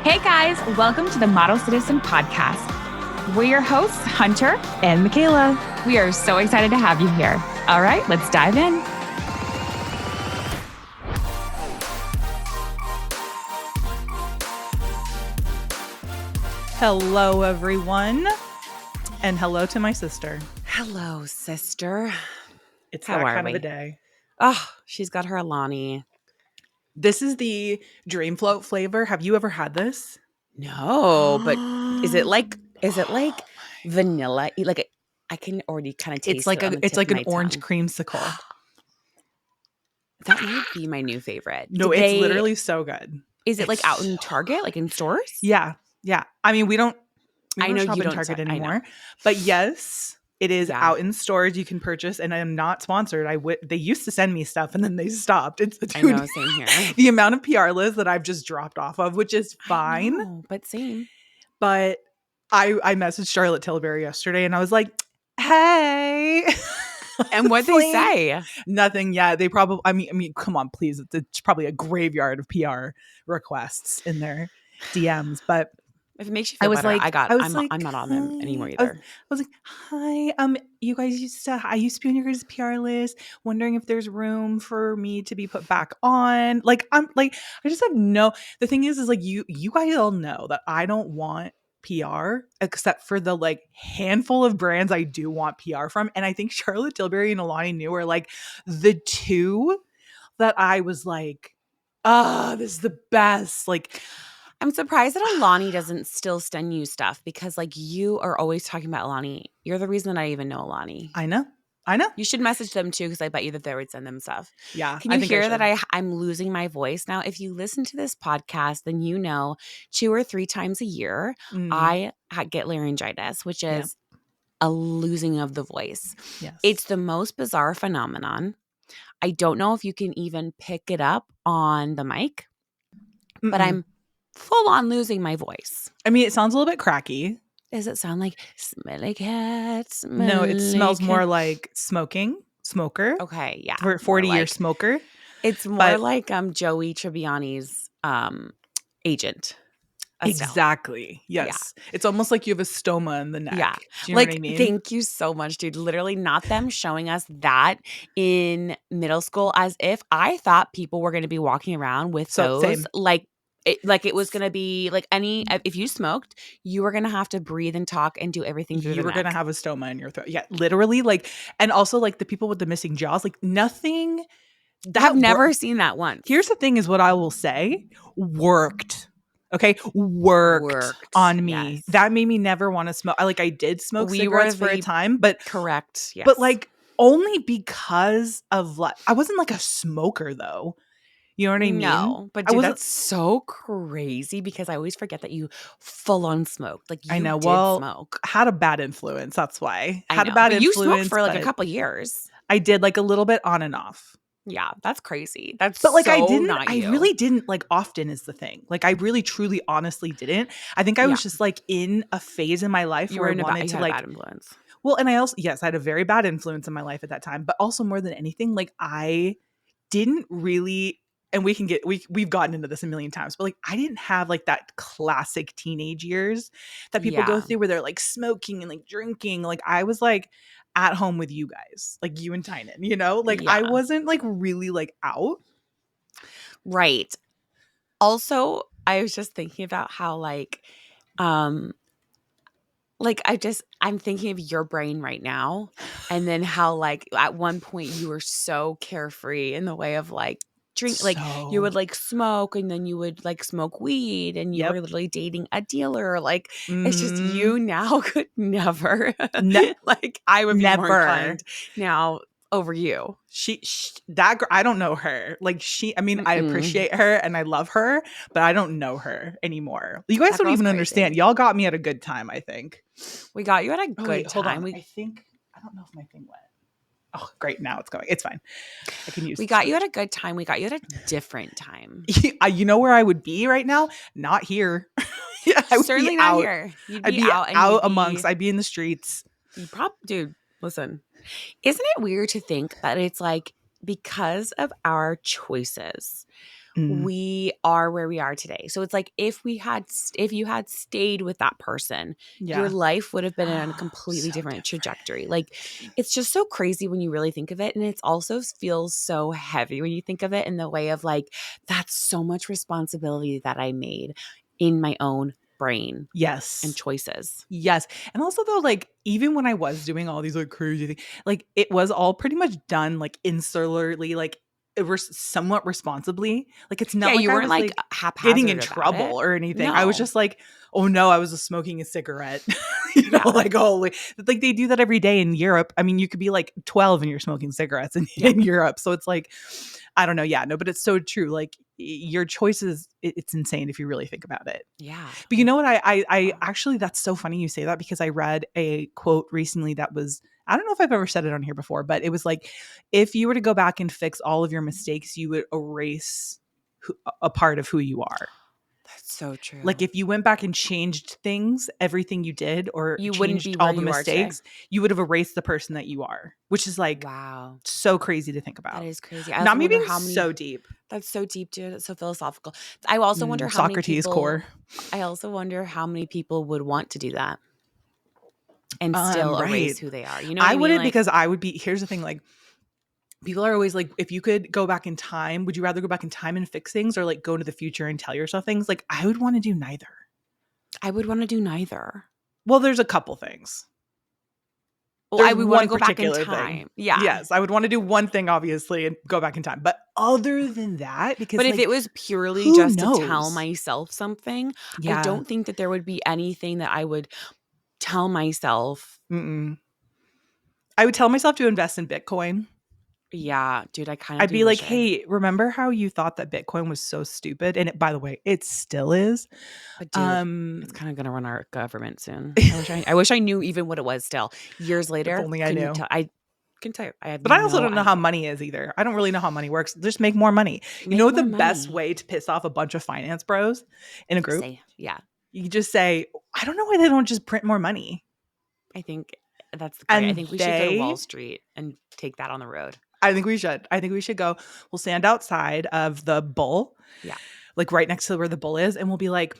Hey guys, welcome to the Model Citizen Podcast. We're your hosts, Hunter and Michaela. We are so excited to have you here. All right, let's dive in. Hello, everyone. And hello to my sister. Hello, sister. It's How that are kind we? of a day. Oh, she's got her Alani. This is the Dream Float flavor. Have you ever had this? No, but is it like vanilla? Like I can already kind of taste It's like it on the tip like of an my orange tongue. creamsicle. That might be my new favorite. No, it's literally so good. Is it like out in so Target, like in stores? Yeah. I mean, we don't I know shop you in don't Target I know. anymore. But yes, it is Yeah. out in stores you can purchase, and I am not sponsored. They used to send me stuff and then they stopped. I know, same here. The amount of PR lists that I've just dropped off of, which is fine. I know, but same. But I messaged Charlotte Tilbury yesterday and I was like, hey. And what'd they say? Nothing yet. They probably, I mean, come on, please. It's probably a graveyard of PR requests in their DMs. But If it makes you feel better, I'm not on them anymore either. I was like, hi, you guys I used to be on your guys' PR list, wondering if there's room for me to be put back on. Like, I just have the thing is like you guys all know that I don't want PR except for the like handful of brands I do want PR from. And I think Charlotte Tilbury and Alani Nu are like the two that I was like, this is the best. Like, I'm surprised that Alani doesn't still send you stuff because like you are always talking about Alani. You're the reason that I even know Alani. I know. You should message them too because I bet you that they would send them stuff. Yeah. Can you hear that I'm losing my voice now? If you listen to this podcast, then you know 2 or 3 times a year I get laryngitis, which is a losing of the voice. Yes. It's the most bizarre phenomenon. I don't know if you can even pick it up on the mic, but I'm full on losing my voice. I mean, it sounds a little bit cracky. Does it sound like smelly cat? No, it smells more like smoker. Okay, yeah. For 40-year smoker. It's more like Joey Tribbiani's agent. Estelle. Exactly. Yes. Yeah. It's almost like you have a stoma in the neck. Yeah. Do you know what I mean? Thank you so much, dude. Literally not them showing us that in middle school as if I thought people were going to be walking around with those. Same. It was going to be like if you smoked, you were going to have to breathe and talk and do everything through the neck. You were going to have a stoma in your throat. Yeah, literally. Like, and also like the people with the missing jaws, like nothing. I've never seen that once. Here's the thing is what I will say worked. Okay. Worked on me. Yes. That made me never want to smoke. I did smoke cigarettes for a time, but correct. Yes. But like only because of I wasn't like a smoker though. You know what I mean? No, but dude, that's so crazy because I always forget that you full on smoked. Like you did smoke. Had a bad influence. That's why. Had a bad influence. You smoked for like a couple years. I did like a little bit on and off. Yeah, that's crazy. But like so I really didn't like often is the thing. Like I really truly honestly didn't. I think I was just like in a phase in my life where I wanted to like bad influence. Well, and I also I had a very bad influence in my life at that time, but also more than anything, like I didn't really and we've gotten into this a million times, but like I didn't have like that classic teenage years that people go through where they're like smoking and like drinking. Like I was like at home with you guys, like you and Tynan, you know, like I wasn't like really like out. Right. Also, I was just thinking about how I'm thinking of your brain right now and then how like at one point you were so carefree in the way of like drink, like you would like smoke and then you would like smoke weed and you were literally dating a dealer. Like it's just you now could never like I would be more inclined now over you. I don't know her. Like I mean, I appreciate her and I love her, but I don't know her anymore. You guys don't even understand. Y'all got me at a good time, I think. We got you at a good time. Hold on. I don't know if my thing went. Oh, great. Now it's going. It's fine. I can use We got you at a good time. We got you at a different time. You know where I would be right now? Not here. Certainly not here. I'd be out amongst. I'd be in the streets. Dude, listen. Isn't it weird to think that it's like because of our choices, we are where we are today. So it's like if you had stayed with that person, your life would have been in a completely different trajectory. Like it's just so crazy when you really think of it. And it also feels so heavy when you think of it in the way of like, that's so much responsibility that I made in my own brain. Yes. And choices. Yes. And also though, like even when I was doing all these like crazy things, like it was all pretty much done like insularly, like it was somewhat responsibly. Like it's not like you I weren't was like getting in haphazard about trouble it. or anything. No. I was just like, oh no, I was smoking a cigarette. You know, like holy, like they do that every day in Europe. I mean, you could be like 12 and you're smoking cigarettes in Europe. So it's like, I don't know. Yeah, no, but it's so true. Like your choices, it's insane if you really think about it. Yeah. But you know what? I actually, that's so funny you say that because I read a quote recently that was, I don't know if I've ever said it on here before, but it was like, if you were to go back and fix all of your mistakes, you would erase a part of who you are. That's so true. Like if you went back and changed things, everything you did, or you changed wouldn't be all where the you mistakes, you would have erased the person that you are, which is like, wow, so crazy to think about. That is crazy. Not me being so deep. That's so deep, dude. It's so philosophical. I also wonder how Socrates many people. core. I also wonder how many people would want to do that and still erase who they are. You know, what I mean? Wouldn't because I would be. Here's the thing, like. People are always like, if you could go back in time, would you rather go back in time and fix things or like go to the future and tell yourself things? Like, I would want to do neither. I would want to do neither. Well, there's a couple things. Well, I would want to go back in time. Yeah. Yes, I would want to do one thing, obviously, and go back in time. But other than that, because but if it was purely just to tell myself something, I don't think that there would be anything that I would tell myself. I would tell myself to invest in Bitcoin. Yeah, dude, I'd be like, hey, remember how you thought that Bitcoin was so stupid? And by the way, it still is. But dude, it's kind of gonna run our government soon. I wish I knew even what it was still. Years later, if only I knew. I can tell you. But I also don't know how money is either. I don't really know how money works. Just make more money. You know the best way to piss off a bunch of finance bros in a group? You just say, I don't know why they don't just print more money. I think that's great. I think we should go to Wall Street and take that on the road. I think we should go. We'll stand outside of the bull. Yeah. Like right next to where the bull is. And we'll be like.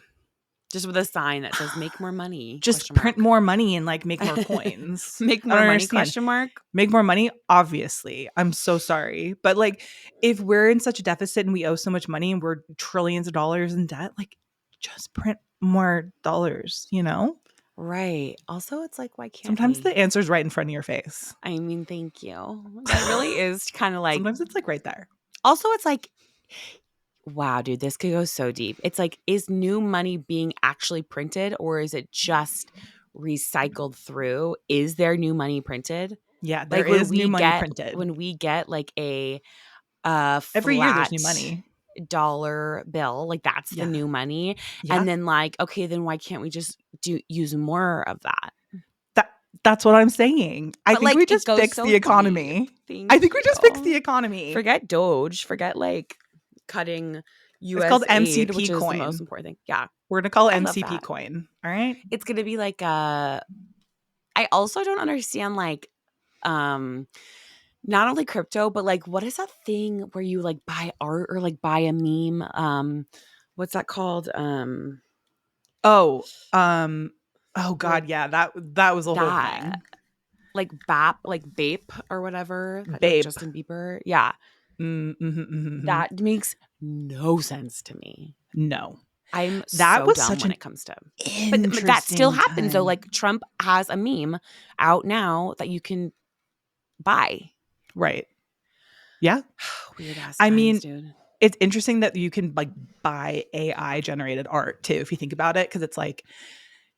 Just with a sign that says make more money. Just print more money and like make more coins. Make more money, question mark. Make more money, obviously. I'm so sorry. But like if we're in such a deficit and we owe so much money and we're trillions of dollars in debt, like just print more dollars, you know? Right. Also, it's like, why can't sometimes the answer's right in front of your face. I mean, thank you. That really is kind of like. Sometimes it's like right there. Also, it's like, wow, dude, this could go so deep. It's like, is new money being actually printed or is it just recycled through? Is there new money printed? Yeah, there is new money printed. When we get like a every year there's new money. Dollar bill, like that's the new money. And then like, okay, then why can't we just use more of that? That's what I'm saying. I think we just fix the economy. I think we just fix the economy. Forget Doge. Forget like cutting US It's called aid, MCP which is coin. the most important thing. Yeah. We're going to call it MCP coin. All right. It's going to be like I also don't understand like not only crypto, but like what is that thing where you like buy art or like buy a meme? What's that called? Oh God, yeah. That was a whole thing. Like Bape or whatever. Bape. Justin Bieber. Yeah. That makes no sense to me. No. I'm so dumb when it comes to but that still happens though. Like Trump has a meme out now that you can buy. Right. Yeah. Weird ass times, I mean, dude. It's interesting that you can like buy AI generated art too, if you think about it, because it's like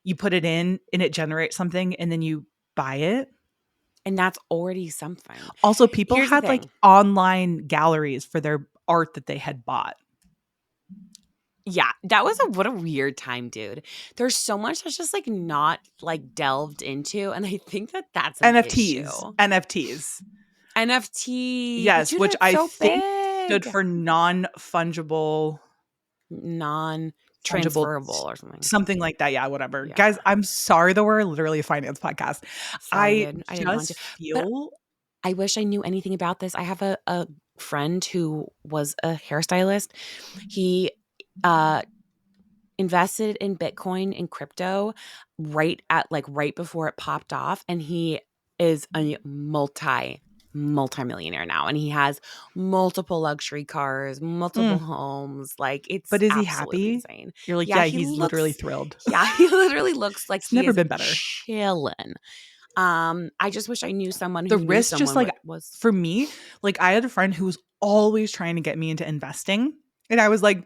you put it in and it generates something and then you buy it. And that's already something. Also, people had like online galleries for their art that they had bought. Yeah, that was what a weird time, dude. There's so much that's just like not like delved into, and I think that's an NFTs. issue. NFT. Yes, dude, which I think stood for non-fungible, non-transferable or something. Something like that. Yeah, whatever. Yeah. Guys, I'm sorry that we're literally a finance podcast. Sorry, I just feel I wish I knew anything about this. I have a friend who was a hairstylist. He invested in Bitcoin and crypto right before it popped off, and he is a multimillionaire now, and he has multiple luxury cars, multiple Mm. homes. Like, it's But is he absolutely happy? insane. You're like, Yeah, yeah, he he's literally looks thrilled. yeah, he literally looks like It's he never is been better. chilling. I just wish I knew someone The who knew risk, just someone like was for me, like I had a friend who was always trying to get me into investing. And I was like,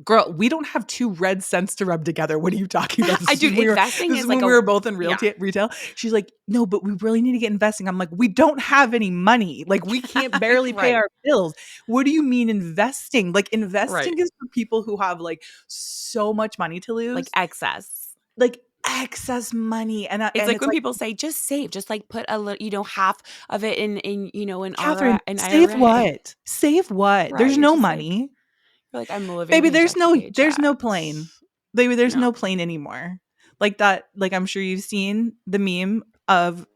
girl, we don't have 2 red cents to rub together. What are you talking about? I dude, investing This is is like when we a were both in yeah. retail. She's like, no, but we really need to get investing. I'm like, we don't have any money. Like, we can't barely pay Right. our bills. What do you mean investing? Like, investing Right. is for people who have like so much money to lose. Like excess. Like excess money. And It's like it's when like, people say just save, just like put a little, half of it in an Catherine, save IRA. what? Save what? Right. There's It's no just like money. you're like, I'm living Baby, paycheck to there's paycheck. no plane. Baby, there's No. no plane anymore. Like that, like I'm sure you've seen the meme of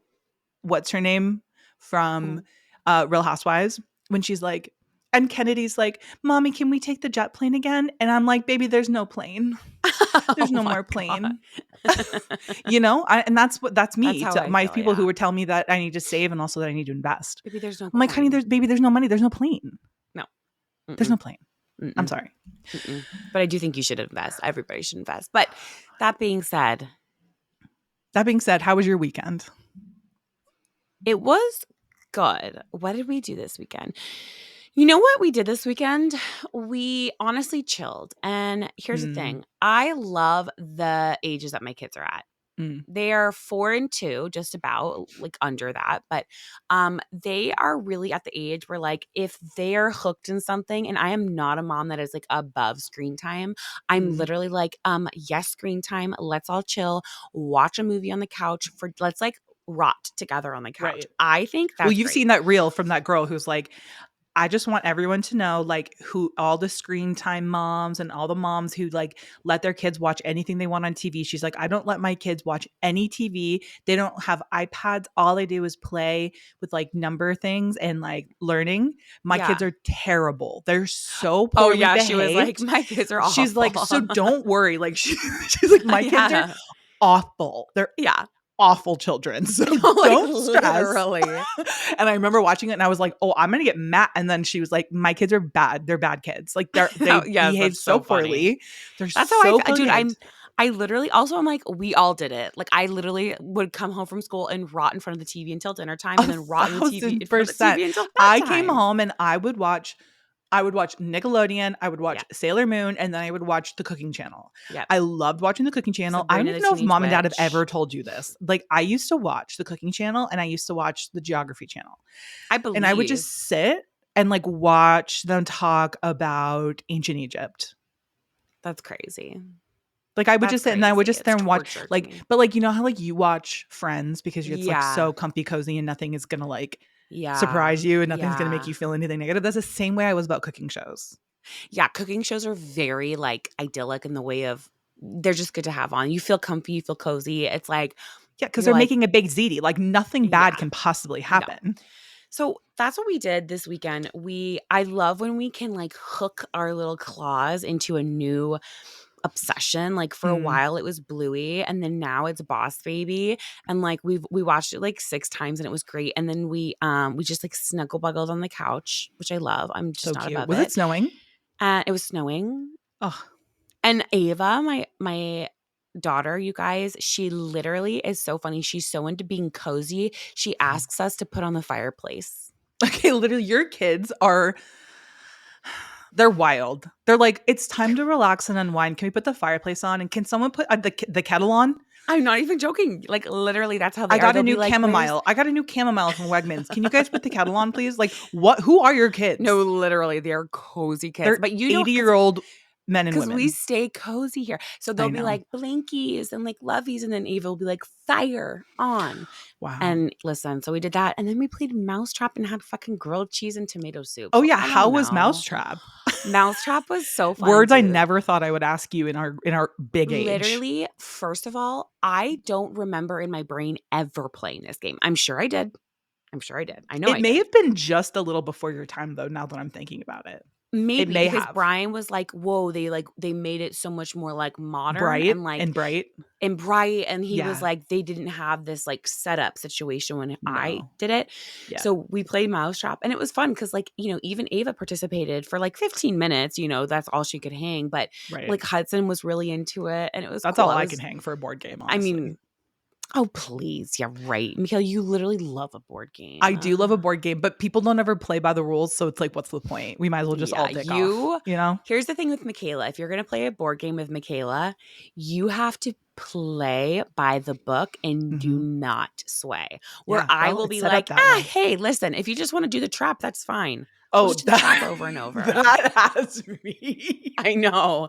what's her name from Real Housewives when she's like, and Kennedy's like, Mommy, can we take the jet plane again? And I'm like, baby, there's no plane. There's Oh no my more plane. God. And that's me That's how to I my feel, people who yeah. would tell me that I need to save and also that I need to invest. Maybe there's no I'm like, honey, coin. there's no money, there's no plane. No. There's no plane. Mm-mm. I'm sorry. Mm-mm. But I do think you should invest. Everybody should invest. But that being said, How was your weekend? it was good. What did we do this weekend? You know what we did this weekend? We honestly chilled. And here's the thing. I love the ages that my kids are at. They are 4 and 2, just about like under that. But they are really at the age where like if they are hooked in something, and I am not a mom that is like above screen time. I'm literally like, yes, screen time. Let's all chill, watch a movie on the couch let's like rot together on the couch. Right. I think that's well, you've great. seen that reel from that girl who's like, I just want everyone to know, like, who all the screen time moms and all the moms who like let their kids watch anything they want on TV. She's like, I don't let my kids watch any TV. They don't have iPads. All they do is play with like number things and like learning. My kids are terrible. They're so poorly behaved. She was like, my kids are awful. She's like, so don't worry. Like she's like, my kids are awful. They're awful children. So don't stress. Literally. And I remember watching it and I was like, oh, I'm going to get mad. And then she was like, my kids are bad. They're bad kids. Like they behave so poorly. They're that's so how dude, I literally also, I'm like, we all did it. Like I literally would come home from school and rot in front of the TV until dinner time and then rot in the TV, in front of the TV until bedtime. I came home and I would watch Nickelodeon, I would watch Sailor Moon, and then I would watch the Cooking Channel. Yep. I loved watching the Cooking Channel. I don't even know if Mom and Dad have ever told you this. Like I used to watch the Cooking Channel and I used to watch the Geography Channel. I believe. And I would just sit and like watch them talk about ancient Egypt. That's crazy. Like I would just sit and I would just sit there and watch like, but like, you know how like you watch Friends because it's like so comfy cozy and nothing is going to like surprise you and nothing's going to make you feel anything negative. That's the same way I was about cooking shows. Yeah. Cooking shows are very like idyllic in the way of they're just good to have on. You feel comfy, you feel cozy. It's like, because they're making a big ziti. Like nothing bad can possibly happen. No. So that's what we did this weekend. I love when we can like hook our little claws into a new obsession. Like for a while it was Bluey and then now it's Boss Baby, and like we watched it like 6 times and it was great. And then we just like snuggle buggled on the couch, which I love. I'm just not above it. Was it snowing? It was snowing. Oh, and Ava, my daughter, you guys, she literally is so funny. She's so into being cozy. She asks us to put on the fireplace. Okay, literally your kids are they're wild. They're like, it's time to relax and unwind. Can we put the fireplace on? And can someone put the kettle on? I'm not even joking. Like literally, that's how they I got a new chamomile. I got a new chamomile from Wegmans. Can you guys put the kettle on, please? Like, what? Who are your kids? No, literally, they're cozy kids. They're but 80-year-old men and women. Because we stay cozy here. So they'll be like blinkies and like lovies, and then Ava will be like fire on. Wow. And listen, so we did that. And then we played Mousetrap and had fucking grilled cheese and tomato soup. Oh yeah. How was Mousetrap? Mousetrap was so fun. Words I never thought I would ask you in our big age. Literally, first of all, I don't remember in my brain ever playing this game. I'm sure I did. I'm sure I did. I know It I may did. have been just a little before your time, though, now that I'm thinking about it. Maybe may because have. Brian was like, whoa, they made it so much more like modern Bright and like and bright. and bright. And he was Yeah. like, they didn't have this like setup situation when I No. did it. Yeah. So we played Mousetrap and it was fun because like, you know, even Ava participated for like 15 minutes, you know, that's all she could hang. But Right. like Hudson was really into it and it was That's cool. all I can hang for a board game, honestly. I mean, oh, please. Yeah, right. Michaela, you literally love a board game. I do love a board game, but people don't ever play by the rules. So it's like, what's the point? We might as well just all dick off, you know? Here's the thing with Michaela. If you're going to play a board game with Michaela, you have to play by the book and do not sway. Where I will be like, hey, listen, if you just want to do the trap, that's fine. Oh, just do the trap over and over. That has me. I know.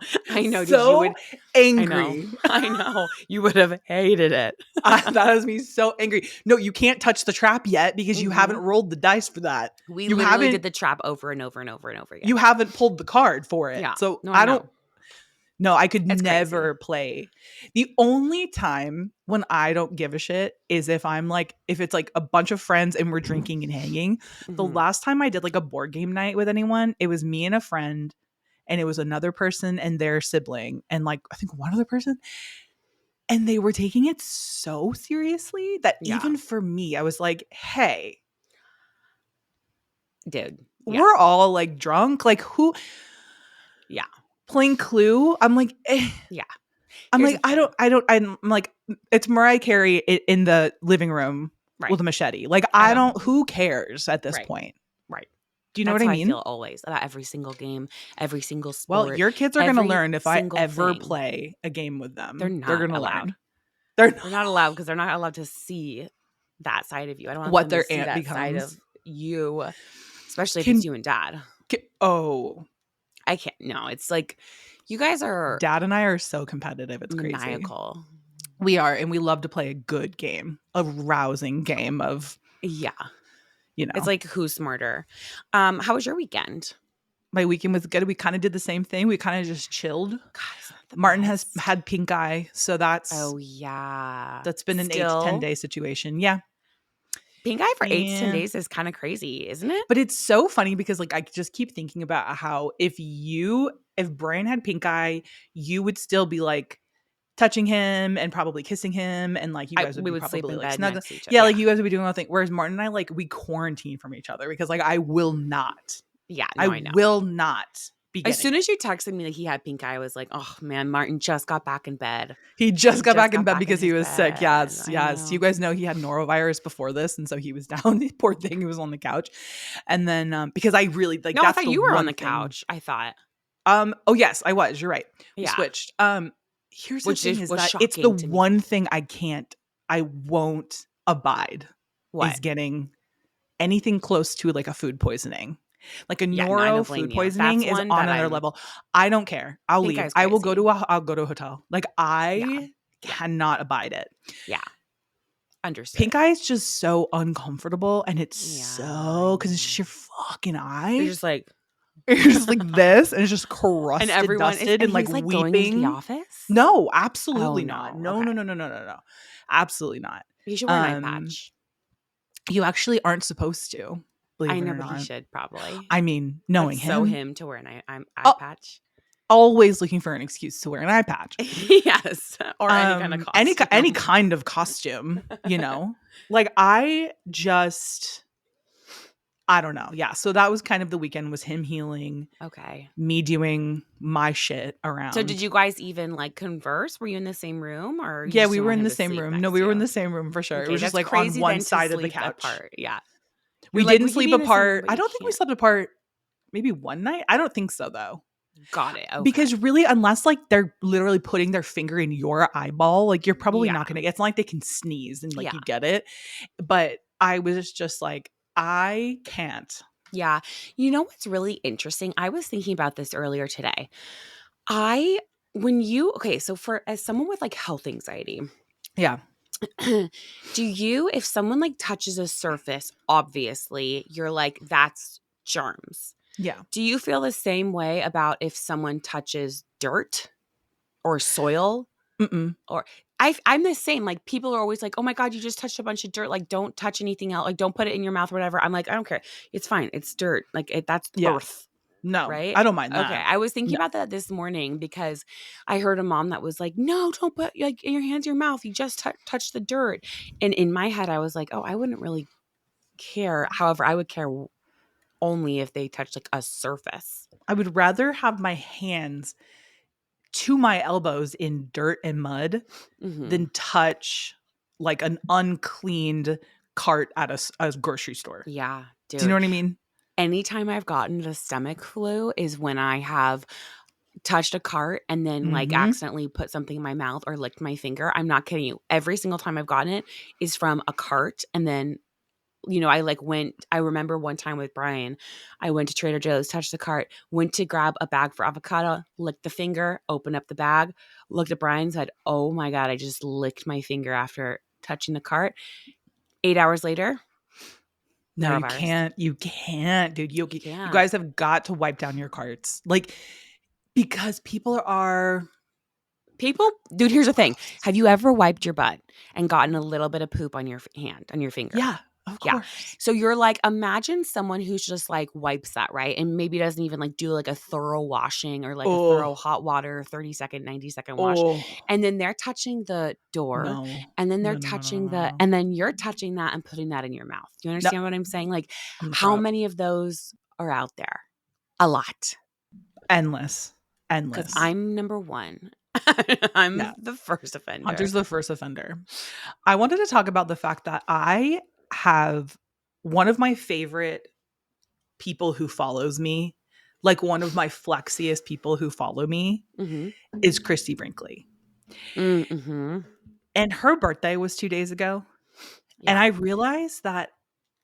So angry. I know. You would have hated it. That has me so angry. No, you can't touch the trap yet because you haven't rolled the dice for that. We literally did the trap over and over and over and over again. You haven't pulled the card for it. Yeah. So No, I don't. No, I could It's never play. The only time when I don't give a shit is if it's like a bunch of friends and we're drinking and hanging. The last time I did like a board game night with anyone, it was me and a friend, and it was another person and their sibling, and like I think one other person. And they were taking it so seriously that even for me, I was like, hey, dude, we're all like drunk. Like who? Yeah. Playing Clue. I'm like, yeah. I'm like, I'm like, it's Mariah Carey in the living room with a machete. Like, who cares at this point? Right. Do you know what I mean? I feel always about every single game, every single sport. Well, your kids are going to learn if I ever play a game with them. They're going to allowed. Learn. They're not allowed because they're not allowed to see that side of you. I don't want what them their to see aunt that becomes. side of you, especially if it's you and dad. I can't. No, it's like you guys are. Dad and I are so competitive. It's crazy. Maniacal. We are, and we love to play a good game, a rousing game of. Yeah. You know, it's like who's smarter. How was your weekend? My weekend was good. We kind of did the same thing. We kind of just chilled. Martin has had pink eye, so that's that's been an 8 to 10 day situation. Yeah. Pink eye for 8 to 10 days is kind of crazy, isn't it? But it's so funny because like I just keep thinking about how if Brian had pink eye, you would still be like touching him and probably kissing him, and like you guys would probably sleep in like bed snuggling. next to each other. Yeah, like you guys would be doing nothing. Whereas Martin and I, like, we quarantine from each other because like I will not. Yeah, no, I know. Will not. As soon as you texted me that he had pink eye, I was like, oh man, Martin just got back in bed. He just got back in bed because he was sick. Yes. You guys know he had norovirus before this, and so he was down. The poor thing, he was on the couch. And then because I really like. No, that's I thought you were on the couch. I thought. Oh yes, I was. You're right. We switched. Here's the thing: is that it's the one thing I won't abide. What? Is getting anything close to like a food poisoning. Like a noro food poisoning is on another level. I don't care. I'll leave. I will go to I'll go to a hotel. Like I cannot abide it. Yeah. Understood. Pink eye is just so uncomfortable, and it's so because it's just your fucking eye. You're just like this, and it's just crusted, and everyone dusted, and like weeping. Going into the office? No, absolutely not. No. Absolutely not. You should wear an eye patch. You actually aren't supposed to. I know, but he should probably. I mean, knowing him. So him to wear an eye patch. Always looking for an excuse to wear an eye patch. Yes. Or any kind of costume. Any kind of costume, you know? Like I don't know. Yeah. So that was kind of the weekend, was him healing. Okay. Me doing my shit around. So did you guys even like converse? Were you in the same room or? Yeah, we were in the same room. No, we were in the same room for sure. Okay, it was just like on one side of the couch. Apart. Yeah. We didn't sleep apart. I don't think we slept apart maybe one night. I don't think so though. Got it. Okay. Because really, unless like they're literally putting their finger in your eyeball, like you're probably not gonna. It's not like they can sneeze and like you get it. But I was just like, I can't. Yeah. You know what's really interesting? I was thinking about this earlier today. So as someone with like health anxiety. Yeah. Do you, if someone like touches a surface, obviously you're like, that's germs. Yeah. Do you feel the same way about if someone touches dirt or soil? Mm-mm. Or I'm the same. Like, people are always like, oh my God, you just touched a bunch of dirt. Like, don't touch anything else. Like, don't put it in your mouth or whatever. I'm like, I don't care. It's fine. It's dirt. Like, that's Yeah. earth. No, Right? I don't mind Okay. that. I was thinking No. about that this morning because I heard a mom that was like, no, don't put like your hands in your mouth. You just touch the dirt. And in my head, I was like, oh, I wouldn't really care. However, I would care only if they touch like a surface. I would rather have my hands to my elbows in dirt and mud than touch like an uncleaned cart at a grocery store. Yeah, dude. Do you know what I mean? Anytime I've gotten the stomach flu is when I have touched a cart and then like accidentally put something in my mouth or licked my finger. I'm not kidding you. Every single time I've gotten it is from a cart. And then, I remember one time with Brian, I went to Trader Joe's, touched the cart, went to grab a bag for avocado, licked the finger, opened up the bag, looked at Brian, said, oh my God, I just licked my finger after touching the cart. 8 hours later, No, you norovirus. can't, dude. You can't. guys have got to wipe down your carts. Like, because people are Dude, here's the thing. Have you ever wiped your butt and gotten a little bit of poop on your hand, on your finger? yeah, of Yeah. course. So you're like, imagine someone who's just like wipes that, right? And maybe doesn't even like do like a thorough washing or like a thorough hot water, 30-second, 90-second wash. And then they're touching the door No. and then they're No, no, no, no, touching no, no. and then you're touching that and putting that in your mouth. Do you understand what I'm saying? Like, I'm gonna how throw up. many of those are out there? A lot. Endless. Because I'm number one. I'm the first offender. Hunter's the first offender. I wanted to talk about the fact that I have one of my favorite people who follows me, like one of my flexiest people who follow me, is Christy Brinkley. Mm-hmm. And her birthday was 2 days ago. Yeah. And I realized that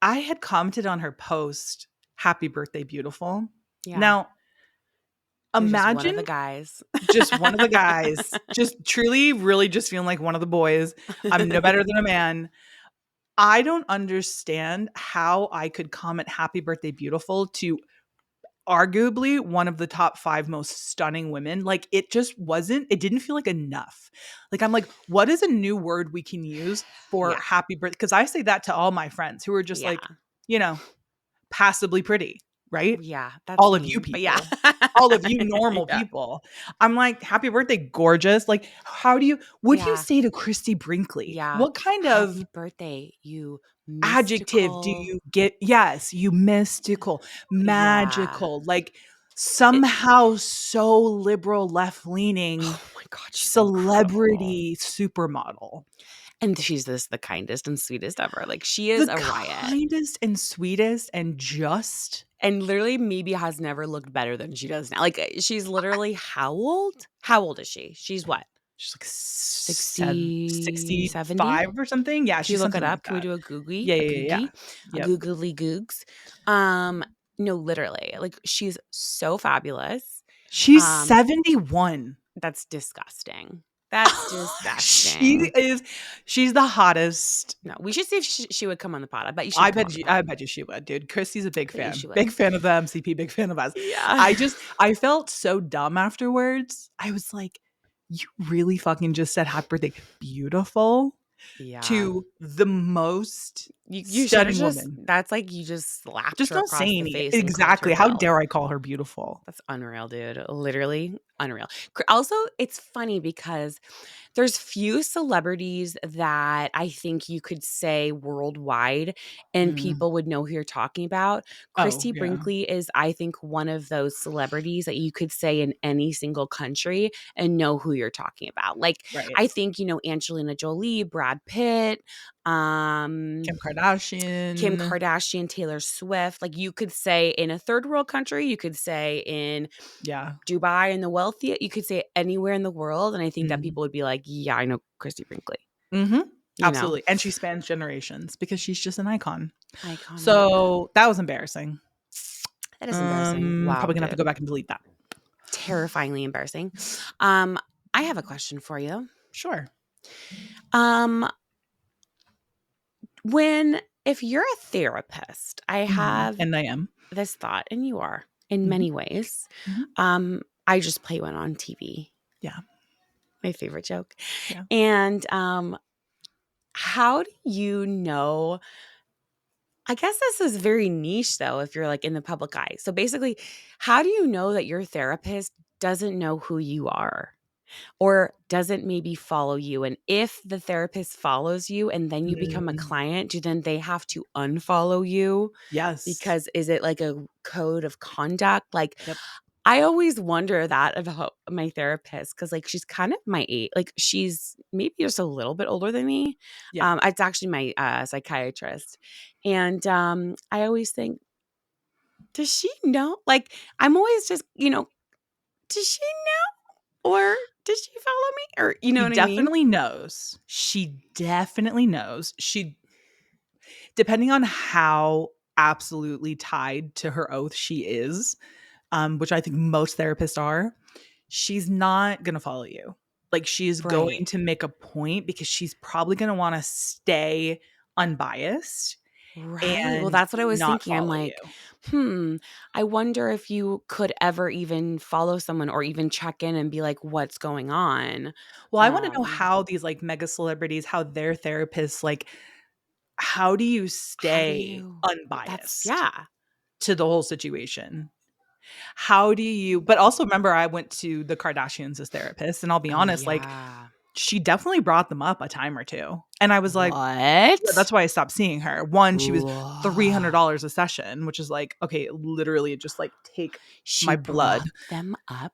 I had commented on her post, "Happy birthday, beautiful." Yeah. Now, You're imagine just one of the guys. just one of the guys, just truly, really just feeling like one of the boys. I'm no better than a man. I don't understand how I could comment "Happy birthday, beautiful" to arguably one of the top 5 most stunning women. Like, it didn't feel like enough. Like, I'm like, what is a new word we can use for happy birthday? Because I say that to all my friends who are just like, passably pretty, right? Yeah, that's all me, of you but people. All of you normal people. I'm like, happy birthday, gorgeous. Like, what do you say to Christy Brinkley? Yeah. What kind of happy birthday, you adjective do you get? Yes, you mystical, magical, like somehow so liberal, left-leaning, oh my God, she's celebrity supermodel. And she's the kindest and sweetest ever. Like, she is a riot. Kindest and sweetest and just. And literally maybe has never looked better than she does now. Like, she's literally how old? How old is she? She's what? She's like 60, 65 or something. Yeah, Can she's you look something it up? like Can we that. do a googly? Yeah. A googly googs. No, literally. Like, she's so fabulous. She's 71. That's disgusting. That's disgusting. She's the hottest. No, we should see if she would come on the pod. I bet you she I bet you she would, dude. Christy's a big fan. she would. Big fan of the MCP, big fan of us. Yeah. I felt so dumb afterwards. I was like, you really fucking just said happy birthday, beautiful, to the most you stunning woman. That's like you just slapped Just her don't across say the anything. face. Exactly. How dare I call her beautiful? That's unreal, dude. Literally unreal. Also, it's funny because there's few celebrities that I think you could say worldwide and people would know who you're talking about. Christy Brinkley is, I think, one of those celebrities that you could say in any single country and know who you're talking about. Like, I think, Angelina Jolie, Brad Pitt, Kim Kardashian, Taylor Swift. Like, you could say in a third world country, you could say in Dubai and the wealthy, you could say anywhere in the world. And I think that people would be like, yeah, I know Christy Brinkley. Absolutely. And she spans generations because she's just an icon. So that was embarrassing. That is embarrassing. Wow. Probably gonna have to go back and delete that. Terrifyingly embarrassing. I have a question for you. Sure. If you're a therapist, I have and I am this thought, and you are in many ways. I just play one on TV. Yeah. My favorite joke. Yeah. And how do you know? I guess this is very niche though, if you're like in the public eye. So basically, how do you know that your therapist doesn't know who you are or doesn't maybe follow you? And if the therapist follows you and then you become a Mm, client, do then they have to unfollow you? yes. Because is it like a code of conduct? Like, Yep. I always wonder that about my therapist because, like, she's kind of my age. Like, she's maybe just a little bit older than me. Yeah. It's actually my psychiatrist, and I always think, does she know? Like, I'm always just, does she know, or does she follow me, or you know She what I mean? definitely knows. She definitely knows. She, depending on how absolutely tied to her oath she is, which I think most therapists are, she's not going to follow you. Like, she's Right. going to make a point because she's probably going to want to stay unbiased Right. Well, and that's what I was not thinking. I'm follow you. like, I wonder if you could ever even follow someone or even check in and be like, what's going on? Well, I want to know Um, how these like mega celebrities, how their therapists, like, how do you how do stay you that's unbiased yeah. to the whole situation? How do you, but also remember, I went to the Kardashians as therapists, and I'll be Oh honest, like, yeah. she definitely brought them up a time or two. And I was like, yeah, What? that's why I stopped seeing her. One, she was Whoa. $300 a session, which is like, okay, literally just like take She my blood. brought them up.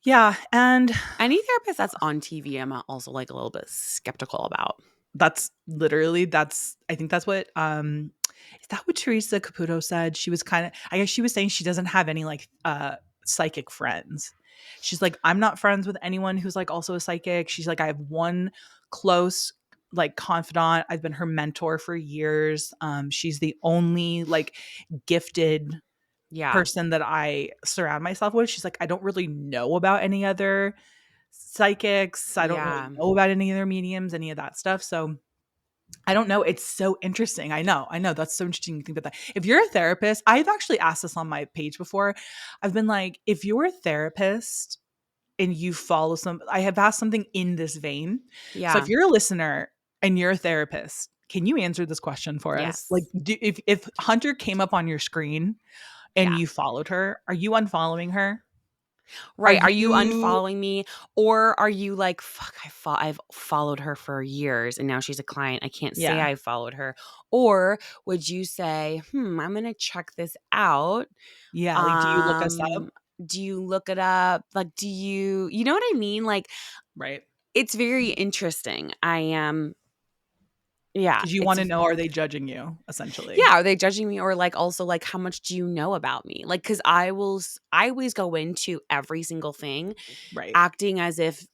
Yeah. And Any therapist that's on TV, I'm also like a little bit skeptical about. that's literally, I think that's what, is that what Teresa Caputo said? She was kind of, I guess she was saying she doesn't have any like, psychic friends. She's like, I'm not friends with anyone who's like also a psychic. She's like, I have one close like confidant. I've been her mentor for years. She's the only like gifted Yeah. person that I surround myself with. She's like, I don't really know about any other psychics. I don't really Yeah. know about any other mediums, any of that stuff. So I don't know. It's so interesting. I know. That's so interesting to think about that. If you're a therapist, I've actually asked this on my page before. I've been like, if you're a therapist and you follow I have asked something in this vein. So if Yeah. you're a listener and you're a therapist, can you answer this question for us? Like, Yes. if Hunter came up on your screen and Yeah. you followed her, are you unfollowing her? Are Right. Are you you, unfollowing me, or are you like, fuck, I've followed her for years and now she's a client. I can't say yeah, I followed her. Or would you say, I'm gonna check this out? yeah. Like, do you look us up? Um, do you look it up? Like, you know what I mean? Like, Right. it's very interesting. I am, yeah, Because you want to know, are they judging you essentially? yeah. Are they judging me, or like also like how much do you know about me? Like, because I always go into every single thing Right. acting as if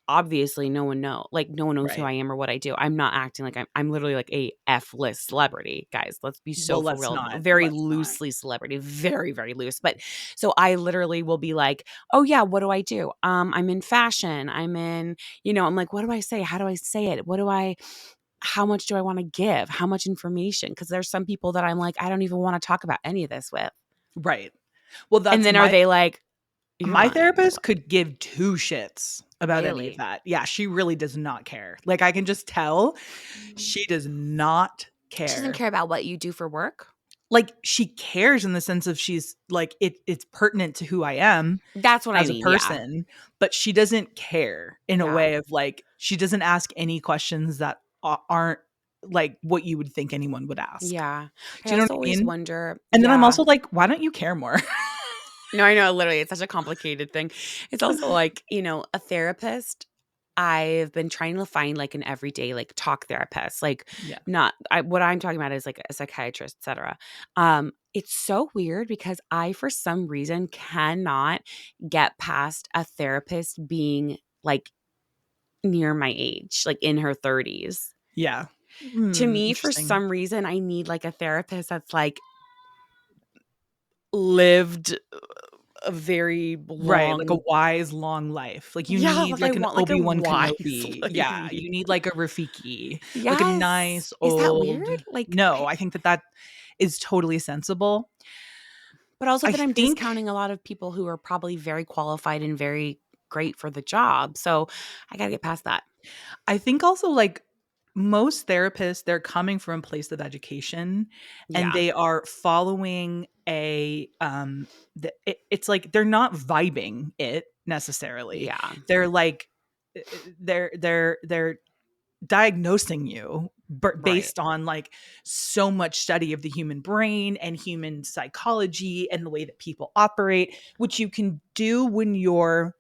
obviously no one knows who Right. I am or what I do. I'm not acting like I'm literally like a F-list celebrity, guys. Let's be so Well, for let's real. not. Very Let's not. loosely celebrity, very, very loose. But so I literally will be like, oh yeah, what do I do? I'm in fashion. I'm like, what do I say? How do I say it? How much do I want to give? How much information? Because there's some people that I'm like, I don't even want to talk about any of this with. Right. Well, And that's then are they like, you're my lying? therapist could give two shits about any of Really? that. Yeah, she really does not care. Like, I can just tell she does not She doesn't care. care about what you do for work. Like, she cares in the sense of she's like, it's pertinent to who I am That's what I as a mean. Yeah. person, but she doesn't care in a Yeah. way of like, she doesn't ask any questions that aren't like what you would think anyone would ask. Yeah. I Do you know what also I always mean? wonder, And then I'm yeah. also like, why don't you care more? No, I know, literally, it's such a complicated thing. It's also like, a therapist. I've been trying to find like an everyday like talk therapist, like Yeah. not what I'm talking about is like a psychiatrist, etc. It's so weird because I for some reason cannot get past a therapist being like near my age, like in her 30s. Yeah. To me, for Interesting. some reason, I need like a therapist that's like lived a very Right, like a long. wise, long life. Like, you Yeah, need like I like an want like a Obi-Wan wise Kenobi. Yeah, lady. you need like a Rafiki, like a Yes. nice Is that weird? old. Like, No, I think that is totally sensible. but also I that I'm think discounting a lot of people who are probably very qualified and very great for the job. So I got to get past that. I think also like most therapists, they're coming from a place of education and Yeah. they are following it's like they're not vibing it necessarily. Yeah. They're like they're diagnosing you Right. based on like so much study of the human brain and human psychology and the way that people operate, which you can do when you're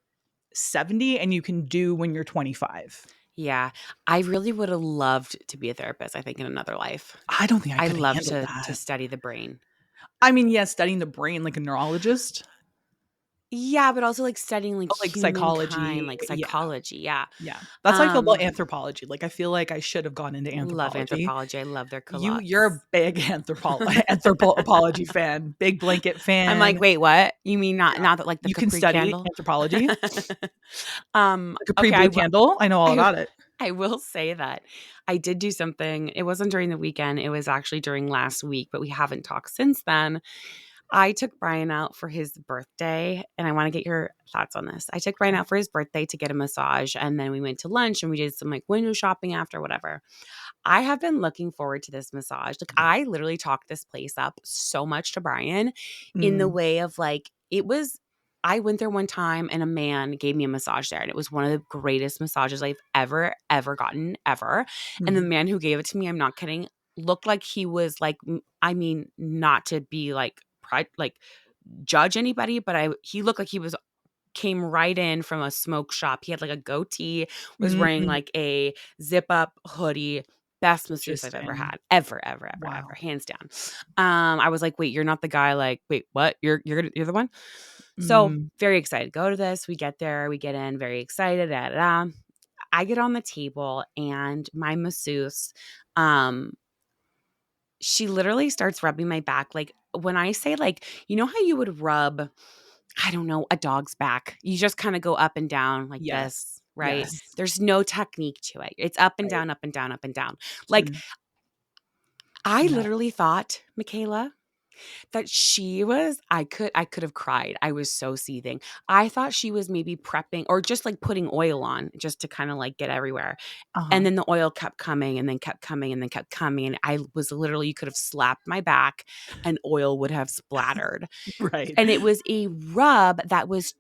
70 and you can do when you're 25. Yeah. I really would have loved to be a therapist, I think, in another life. I don't think I I could have love handled to that. study the brain. I mean, yes, studying the brain like a neurologist, Yeah, but also like studying like but like psychology. humankind, like Yeah. psychology. Yeah. Yeah. That's how I feel about anthropology. Like I feel like I should have gone into Love anthropology. anthropology. I love their You're a culottes. big anthropology fan, big blanket I'm like, fan. wait, what? You mean not Yeah. that like the You can Capri study candle? anthropology. Like a Okay, pre-blue candle. I know all I about it. I will say that I did do something. It wasn't during the weekend. It was actually during last week, but we haven't talked since then. I took Brian out for his birthday, and I want to get your thoughts on this. I took Brian Okay. out for his birthday to get a massage, and then we went to lunch and we did some like window shopping after, whatever. I have been looking forward to this massage. Like, I literally talked this place up so much to Brian in the Mm, way of like, it was, I went there one time and a man gave me a massage there, and it was one of the greatest massages I've ever gotten, ever. And the mm, man who gave it to me, I'm not kidding, looked like he was like, I mean, not to be like, like judge anybody, but he looked like he was came right in from a smoke shop. He had like a goatee, was wearing mm. like a zip up hoodie. Best masseuse I've ever Interesting. had. Ever, Wow. hands down. I was like, wait, you're not the guy, like, wait, what? You're the one? So Mm, very excited. Go to this. We get there, we get in, very excited. Da, da, da. I get on the table and my masseuse, um, she literally starts rubbing my back. Like when I say like, you know how you would rub, I don't know, a dog's back. You just kind of go up and down like yes. this, right? Yes. There's no technique to it. It's up and Right. down, up and down, up and down. Like Mm, I no. literally thought, Michaela, that she was I could have cried. I was so seething. I thought she was maybe prepping or just like putting oil on just to kind of like get everywhere. And Uh-huh. then the oil kept coming and then kept coming and then kept coming. And I was literally, you could have slapped my back and oil would have splattered. Right. And it was a rub that was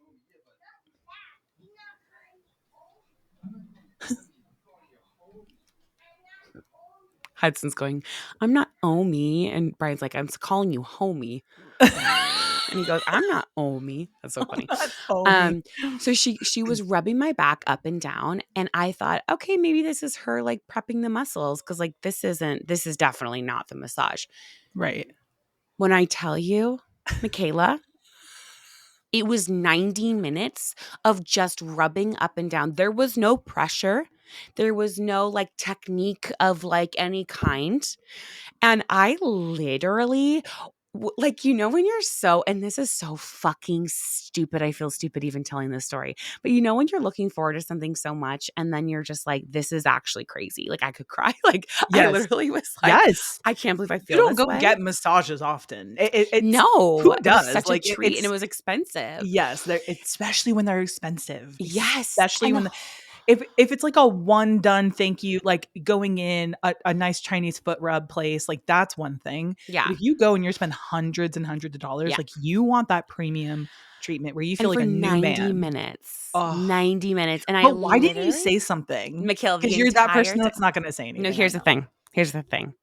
Hudson's going, I'm not Omi. And Brian's like, I'm calling you homie. And he goes, I'm not Omi. That's so funny. Not Omi. So she was rubbing my back up and down. And I thought, okay, maybe this is her like prepping the muscles. Cause like this is definitely not the massage. Right. When I tell you, Michaela, it was 90 minutes of just rubbing up and down. There was no pressure. There was no like technique of like any kind. And I literally, like, you know, when you're so, and this is so fucking stupid. I feel stupid even telling this story. But you know, when you're looking forward to something so much and then you're just like, this is actually crazy. Like, I could cry. Like, I Yes. literally was like, Yes. I can't believe I You feel don't this go way. get massages often. It's No, who it was does? such a Like treat and it it's was expensive. yes, they're especially when they're expensive. Yes. Especially And when if it's like a one done thank you, like going in a nice Chinese foot rub place, like that's one thing. yeah. But if you go and you're spend hundreds and hundreds of dollars, Yeah. like you want that premium treatment where you feel And like for a new 90 man. minutes, Oh, 90 minutes. And I but why didn't you literally, say something? Michaela, Because the you're that person entire time. that's not gonna say No, anything. I here's the know. thing. Here's the thing.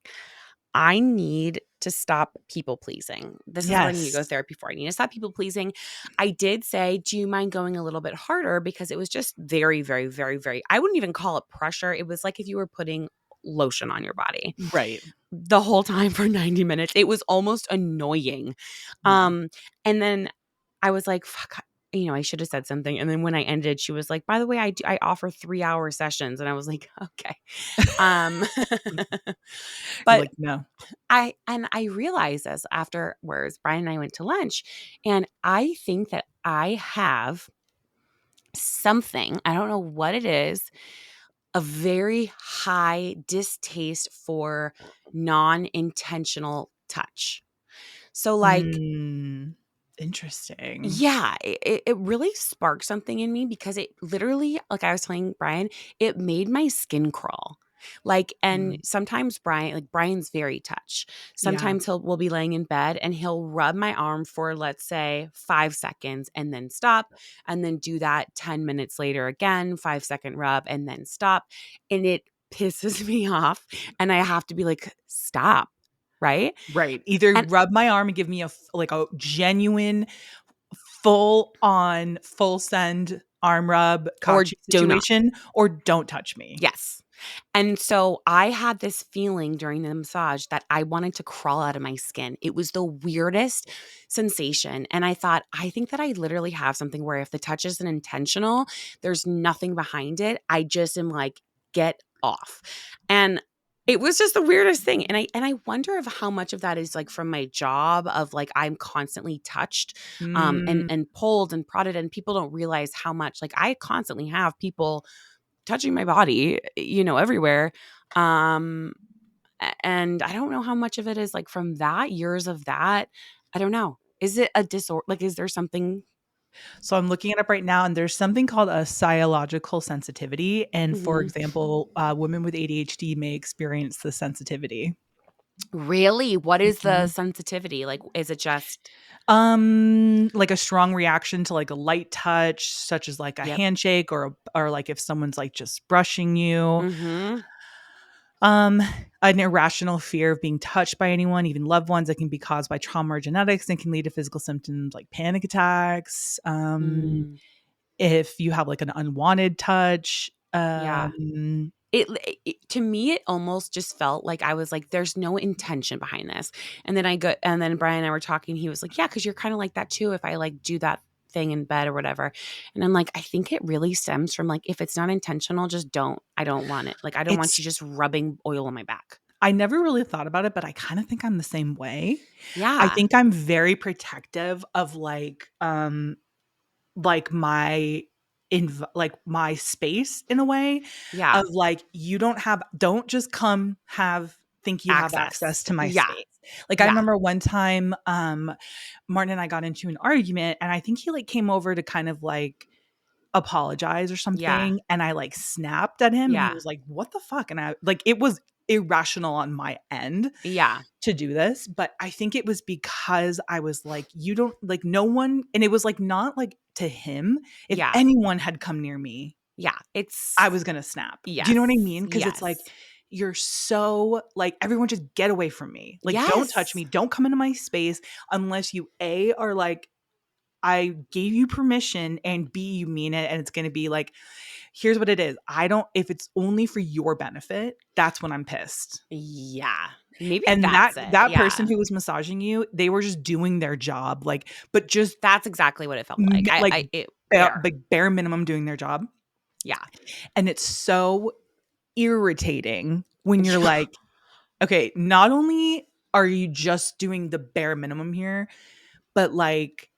I need to stop people pleasing. This is what I need to go to Yes. therapy for. I need to stop people pleasing. I did say, do you mind going a little bit harder? Because it was just very, very, very, very, I wouldn't even call it pressure. It was like if you were putting lotion on your body Right. the whole time for 90 minutes. It was almost annoying. Yeah. And then I was like, fuck, you know, I should have said something. And then when I ended, she was like, by the way, I offer 3-hour sessions. And I was like, okay. Um, You're but like, no. I realized this afterwards. Brian and I went to lunch, and I think that I have something, I don't know what it is, a very high distaste for non-intentional touch. So like Mm. Interesting. Yeah, it really sparked something in me because it literally, like I was telling Brian, it made my skin crawl. Like, and Mm. sometimes Brian's very touch. Yeah. Sometimes we'll be laying in bed and he'll rub my arm for, let's say, 5 seconds and then stop, and then do that 10 minutes later again, 5 second rub and then stop. And it pisses me off. And I have to be like, stop. Right. Right. Either And rub my arm and give me a genuine, full on, full send arm rub, or kachi do not. situation, or don't touch me. Yes. And so I had this feeling during the massage that I wanted to crawl out of my skin. It was the weirdest sensation. And I thought, I think that I literally have something where if the touch isn't intentional, there's nothing behind it. I just am like, get off. And it was just the weirdest thing. And I wonder if how much of that is like from my job of like I'm constantly touched Mm. and pulled and prodded, and people don't realize how much like I constantly have people touching my body, everywhere. Um, and I don't know how much of it is like from that, years of that. I don't know. Is it a disorder? Like, is there something? So I'm looking it up right now, and there's something called a physiological sensitivity. And for Mhm. example, women with ADHD may experience the sensitivity. Really? What is the Mhm. sensitivity? Like, is it just, Like a strong reaction to like a light touch, such as like a yep. handshake or like if someone's like just brushing you. Mm-hmm. Um, an irrational fear of being touched by anyone, even loved ones, that can be caused by trauma or genetics and can lead to physical symptoms like panic attacks. Mm, If you have like an unwanted touch, yeah. To me, it almost just felt like I was like, there's no intention behind this. And then Brian and I were talking. He was like, yeah, because you're kind of like that too. If I like do that thing in bed or whatever. And I'm like, I think it really stems from like, if it's not intentional, just don't. I don't want it. Like, I don't want it's you just rubbing oil on my back. I never really thought about it, but I kind of think I'm the same way. I Yeah. think I'm very protective of like my like my space in a way Yeah. of like you don't just come have think you have Access. access to my Yeah. space. Like I Yeah. remember one time Martin and I got into an argument, and I think he like came over to kind of like apologize or Yeah. something, and I like snapped at him, and he Yeah. was like, "What the fuck?" And I like it was irrational on my end Yeah. to do this, but I think it was because I was like, you don't like no one, and it was like not like to him. If Yeah. anyone had come near me, Yeah. I It's was gonna snap. Do you know what I yes. mean? Because it's like Yes. you're so like everyone just get away from me. Like don't touch Yes. me. Don't come into my space unless you A are like I gave you permission, and B you mean it, and it's gonna be like here's what it is. I don't if it's only for your benefit, that's when I'm pissed. Yeah. Maybe And that's it. that person Yeah. who was massaging you, they were just doing their job, like, but just That's exactly what it felt like. mi like, Bare. like, bare minimum doing their job, Yeah. and it's so irritating when you're Yeah. like, "Okay, not only are you just doing the bare minimum here, but, like,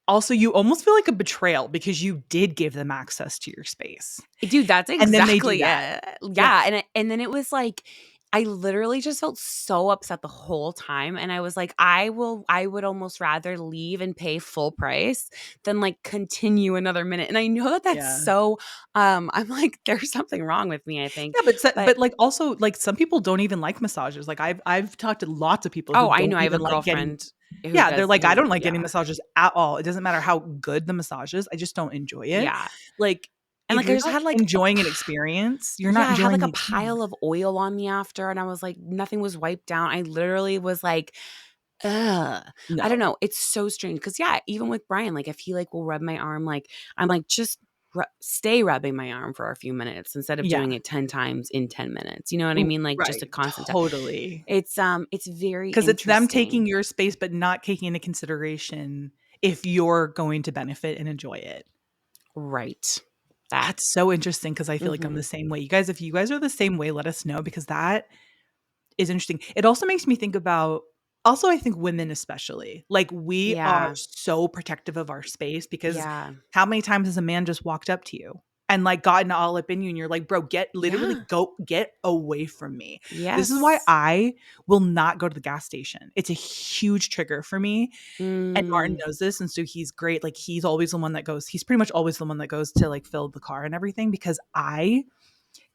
also you almost feel like a betrayal because you did give them access to your space, Dude, that's and then they do exactly that." it. Yeah. Yeah, and then it was like I literally just felt so upset the whole time, and I was like, I would almost rather leave and pay full price than like continue another minute. And I know that that's Yeah. so I'm like there's something wrong with me, I think. Yeah, But but, like, also, like, some people don't even like massages, like, I've talked to lots of people who oh, I don't know I have a even like getting girlfriend who yeah, they're does like, "I who don't like yeah. getting massages at all. It doesn't matter how good the massage is, I just don't enjoy it." Yeah. Like, And if like I you're just not had like enjoying an experience, you're not yeah, I had enjoying like a the experience. pile of oil on me after, and I was like, nothing was wiped down. I literally was like, ugh. I don't No. know. It's so strange because yeah, even with Brian, like if he like will rub my arm, like I'm like just stay rubbing my arm for a few minutes instead of Yeah. doing it 10 times in 10 minutes. You know what I mean? Like just a Right, constant. totally. It's very Because it's them taking interesting. your space, but not taking into consideration if you're going to benefit and enjoy it. Right. That. That's so interesting because I feel like I'm Mm-hmm. the same way. You guys, if you guys are the same way, let us know because that is interesting. It also makes me think about also I think women especially. Like we are Yeah. so protective of our space because Yeah. how many times has a man just walked up to you? and like gotten all up in you and you're like, bro, get away from me. Yes. This is why I will not go to the gas station. It's a huge trigger for me. And Martin knows this. And so he's great. Like he's always the one that goes, he's pretty much always the one that goes to like fill the car and everything, because I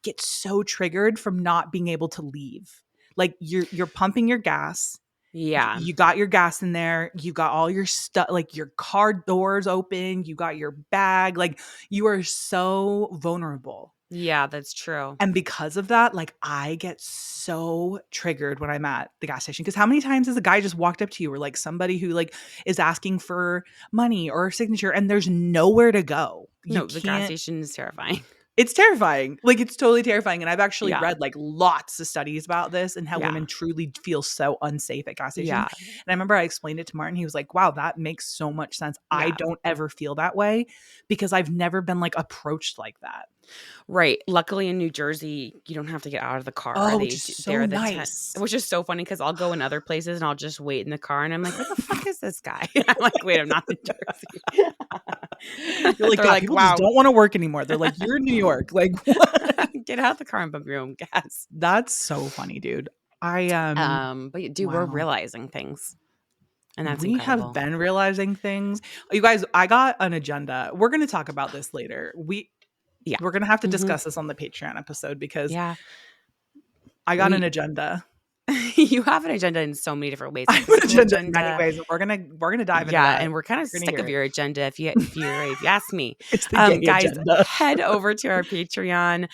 get so triggered from not being able to leave. Like you're pumping your gas. Yeah. You got your gas in there. You got all your stuff, like your car doors open. You got your bag. Like you are so vulnerable. Yeah, that's true. And because of that, like I get so triggered when I'm at the gas station. Because how many times has a guy just walked up to you, or like somebody who like is asking for money or a signature, and there's nowhere to go? The gas station is terrifying. It's terrifying. Like it's totally terrifying. And I've actually read like lots of studies about this and how women truly feel so unsafe at gas stations. Yeah. And I remember I explained it to Martin. He was like, wow, that makes so much sense. Yeah. I don't ever feel that way because I've never been like approached like that. Right. Luckily in New Jersey, you don't have to get out of the car. Which is so nice. Which is so funny because I'll go in other places and I'll just wait in the car and I'm like, what the fuck is this guy? I'm like, wait, I'm not in Jersey. You're like, God, people just don't want to work anymore. They're like, you're in New York. Like, what? Get out of the car and pump your own gas. That's so funny, dude. But dude, we're realizing things. And that's incredible. Have been realizing things. You guys, I got an agenda. We're going to talk about this later. We're going to have to discuss this on the Patreon episode because I got an agenda. You have an agenda in so many different ways. I have an agenda in many ways. We're gonna dive into that. Yeah, and we're kind of sick of your agenda if you ask me. It's the guys, agenda. Head over to our Patreon,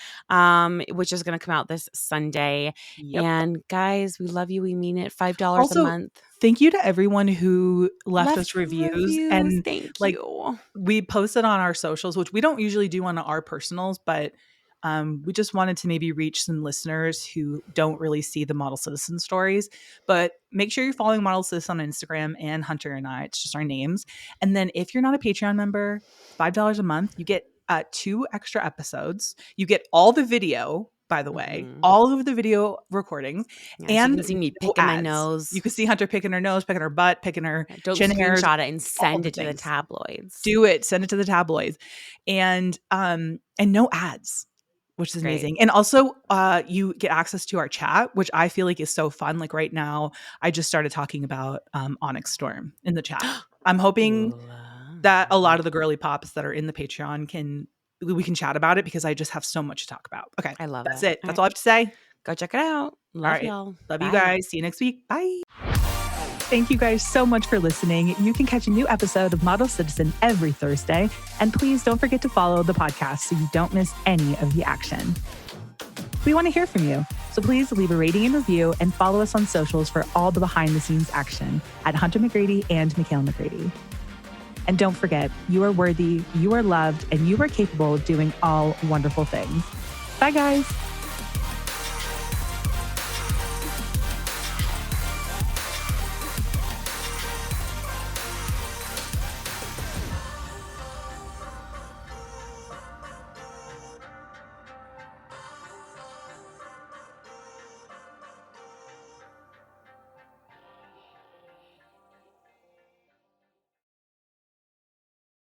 which is going to come out this Sunday. Yep. And guys, we love you. We mean it. $5 a month. Thank you to everyone who left us reviews. And thank you. We posted on our socials, which we don't usually do on our personals, but we just wanted to maybe reach some listeners who don't really see the Model Citizen stories. But make sure you're following Model Citizen on Instagram and Hunter and I. It's just our names. And then if you're not a Patreon member, $5 a month, you get 2 extra episodes. You get all the video, by the way, all of the video recordings. Yeah, and so you can see me picking my nose. You can see Hunter picking her nose, picking her butt, picking her chin hairs. Don't screenshot it and send it to the tabloids. Do it. Send it to the tabloids. And no ads, which is amazing. And also you get access to our chat, which I feel like is so fun. Like right now, I just started talking about Onyx Storm in the chat. I'm hoping that a lot of the girly pops that are in the Patreon we can chat about it because I just have so much to talk about. Okay. I love That's it. That's all I have to say. Go check it out. Love y'all. Love you guys. See you next week. Bye. Thank you guys so much for listening. You can catch a new episode of Model Citizen every Thursday. And please don't forget to follow the podcast so you don't miss any of the action. We want to hear from you. So please leave a rating and review and follow us on socials for all the behind the scenes action at Hunter McGrady and Michaela McGrady. And don't forget, you are worthy, you are loved, and you are capable of doing all wonderful things. Bye, guys.